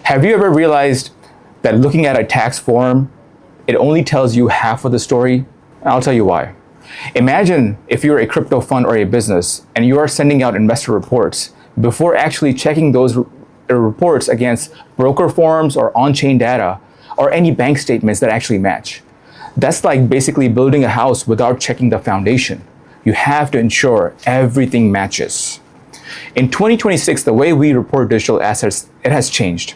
Have you ever realized that looking at a tax form, it only tells you half of the story? I'll tell you why. Imagine if you're a crypto fund or a business and you are sending out investor reports before actually checking those reports against broker forms or on-chain data or any bank statements that actually match. That's like basically building a house without checking the foundation. You have to ensure everything matches. In 2026, the way we report digital assets, it has changed.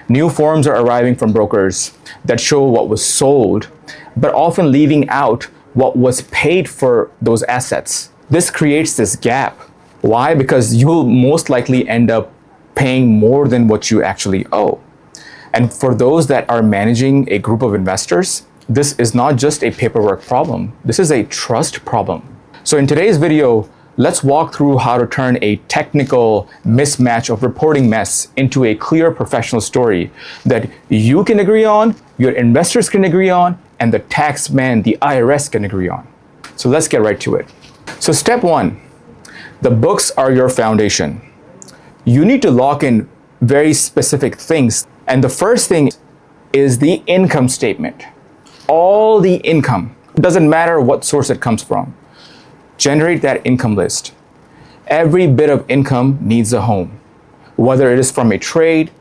New forms are arriving from brokers that show what was sold, but often leaving out what was paid for those assets. This creates this gap. Why? Because you'll most likely end up paying more than what you actually owe. And for those that are managing a group of investors, this is not just a paperwork problem. This is a trust problem. So in today's video, let's walk through how to turn a technical mismatch of reporting mess into a clear professional story that you can agree on, your investors can agree on, and the tax man, the IRS, can agree on. So let's get right to it. So step one, the books are your foundation. You need to lock in very specific things. And the first thing is the income statement. All the income, doesn't matter what source it comes from. Generate that income list. Every bit of income needs a home. Whether it is from a trade,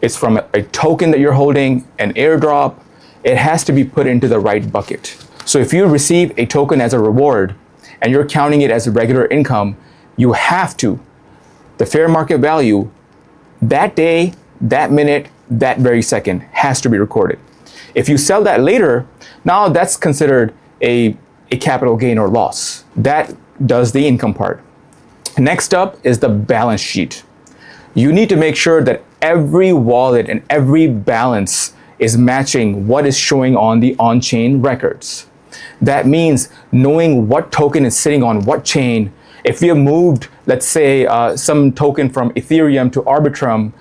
it's from a token that you're holding, an airdrop, it has to be put into the right bucket. So if you receive a token as a reward and you're counting it as a regular income, you have to, the fair market value, that day, that minute, that very second has to be recorded. If you sell that later, now that's considered a capital gain or loss. That does the income part. Next up is the balance sheet. You need to make sure that every wallet and every balance is matching what is showing on the on-chain records. That means knowing what token is sitting on what chain. If you have moved, let's say, some token from Ethereum to Arbitrum,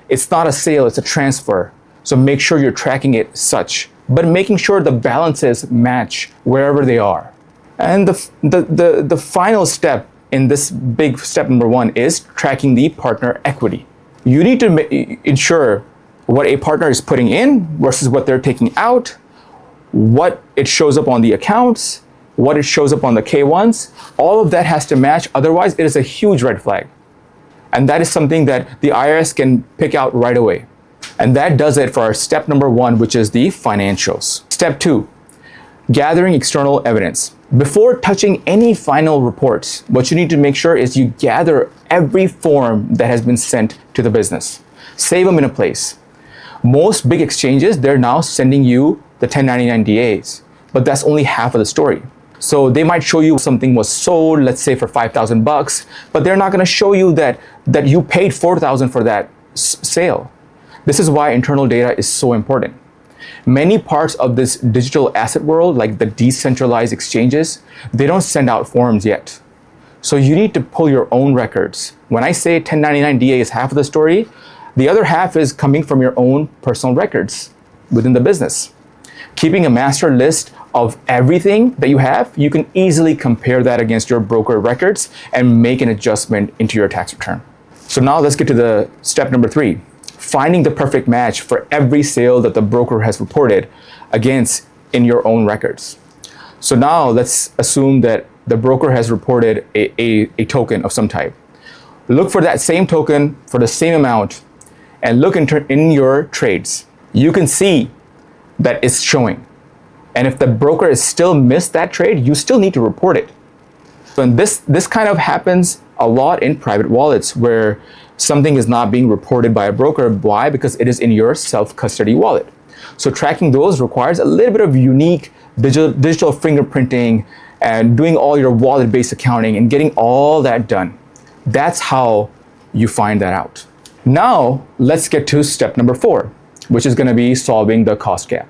it's not a sale, it's a transfer. So make sure you're tracking it such, but making sure the balances match wherever they are. And the final step in this big step number one is tracking the partner equity. You need to ensure what a partner is putting in versus what they're taking out, what it shows up on the accounts, what it shows up on the K-1s. All of that has to match, otherwise it is a huge red flag. And that is something that the IRS can pick out right away. And that does it for our step number one, which is the financials. Step two, gathering external evidence. Before touching any final reports, what you need to make sure is you gather every form that has been sent to the business. Save them in a place. Most big exchanges, they're now sending you the 1099 DAs, but that's only half of the story. So they might show you something was sold, let's say for 5,000 bucks, but they're not going to show you that you paid 4,000 for that sale. This is why internal data is so important. Many parts of this digital asset world, like the decentralized exchanges, they don't send out forms yet. So you need to pull your own records. When I say 1099 DA is half of the story, the other half is coming from your own personal records within the business. Keeping a master list of everything that you have, you can easily compare that against your broker records and make an adjustment into your tax return. So now let's get to the step number three. Finding the perfect match for every sale that the broker has reported against in your own records. So now let's assume that the broker has reported a token of some type. Look for that same token for the same amount and look in your trades. You can see that it's showing. And if the broker has still missed that trade, you still need to report it. So this kind of happens a lot in private wallets where something is not being reported by a broker. Why? Because it is in your self-custody wallet. So tracking those requires a little bit of unique digital fingerprinting and doing all your wallet-based accounting and getting all that done. That's how you find that out. Now, let's get to step number four, which is going to be solving the cost gap.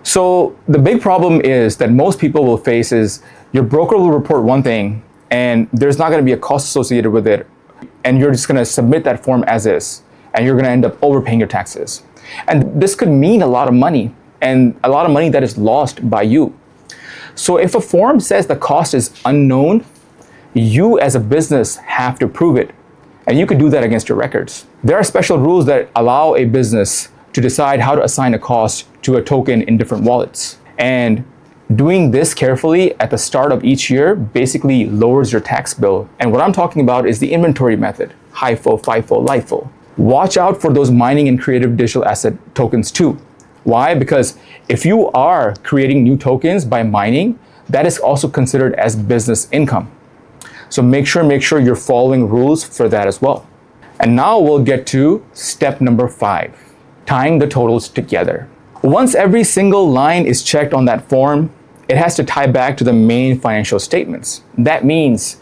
So the big problem is that most people will face is your broker will report one thing and there's not going to be a cost associated with it, and you're just going to submit that form as is, and you're going to end up overpaying your taxes. And this could mean a lot of money, and a lot of money that is lost by you. So if a form says the cost is unknown, you as a business have to prove it. And you could do that against your records. There are special rules that allow a business to decide how to assign a cost to a token in different wallets. And doing this carefully at the start of each year basically lowers your tax bill. And what I'm talking about is the inventory method, HIFO, FIFO, LIFO. Watch out for those mining and creative digital asset tokens too. Why? Because if you are creating new tokens by mining, that is also considered as business income. So make sure you're following rules for that as well. And now we'll get to step number 5, tying the totals together. Once every single line is checked on that form, it has to tie back to the main financial statements. That means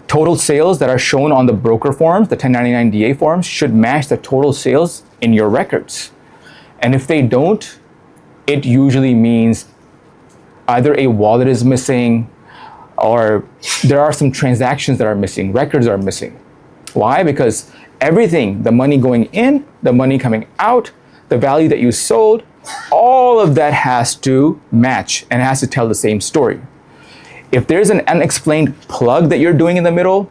total sales that are shown on the broker forms, the 1099-DA forms, should match the total sales in your records. And if they don't, it usually means either a wallet is missing or there are some transactions that are missing, records are missing. Why? Because everything, the money going in, the money coming out, the value that you sold, all of that has to match and has to tell the same story. If there's an unexplained plug that you're doing in the middle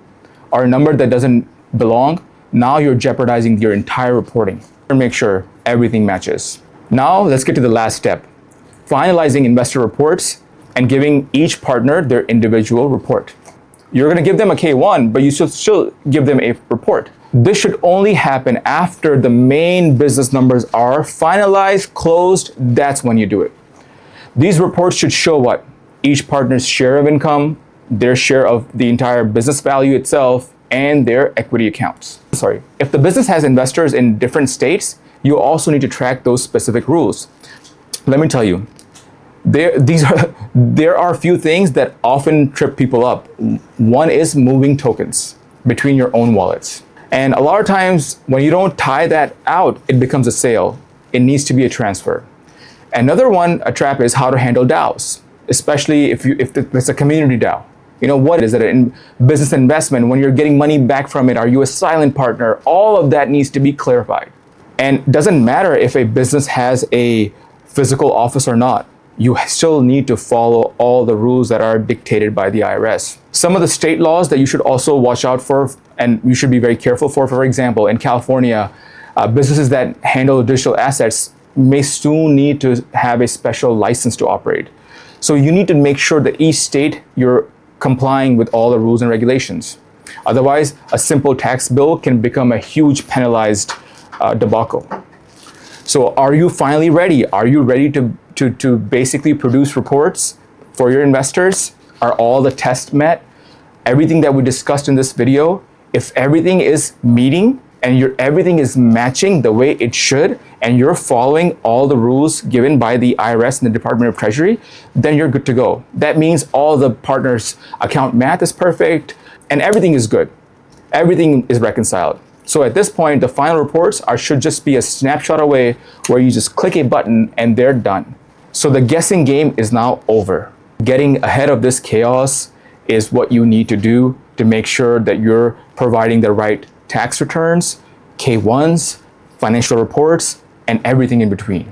or a number that doesn't belong, now you're jeopardizing your entire reporting. Make sure everything matches. Now let's get to the last step, finalizing investor reports and giving each partner their individual report. You're going to give them a K-1, but you should still give them a report. This should only happen after the main business numbers are finalized, closed. That's when you do it. These reports should show what? Each partner's share of income, their share of the entire business value itself, and their equity accounts. If the business has investors in different states, you also need to track those specific rules. Let me tell you, there are a few things that often trip people up. One is moving tokens between your own wallets. And a lot of times when you don't tie that out, it becomes a sale. It needs to be a transfer. Another one, a trap, is how to handle DAOs, especially if it's a community DAO. You know, what is it in business investment? When you're getting money back from it, are you a silent partner? All of that needs to be clarified. And it doesn't matter if a business has a physical office or not. You still need to follow all the rules that are dictated by the IRS. Some of the state laws that you should also watch out for and you should be very careful for example, in California, businesses that handle digital assets may soon need to have a special license to operate. So you need to make sure that each state you're complying with all the rules and regulations. Otherwise, a simple tax bill can become a huge penalized debacle. So are you finally ready? Are you ready to basically produce reports for your investors? Are all the tests met? Everything that we discussed in this video, if everything is meeting and everything is matching the way it should, and you're following all the rules given by the IRS and the Department of Treasury, then you're good to go. That means all the partners' account math is perfect and everything is good. Everything is reconciled. So at this point, the final reports should just be a snapshot away where you just click a button and they're done. So the guessing game is now over. Getting ahead of this chaos is what you need to do to make sure that you're providing the right tax returns, K-1s, financial reports, and everything in between.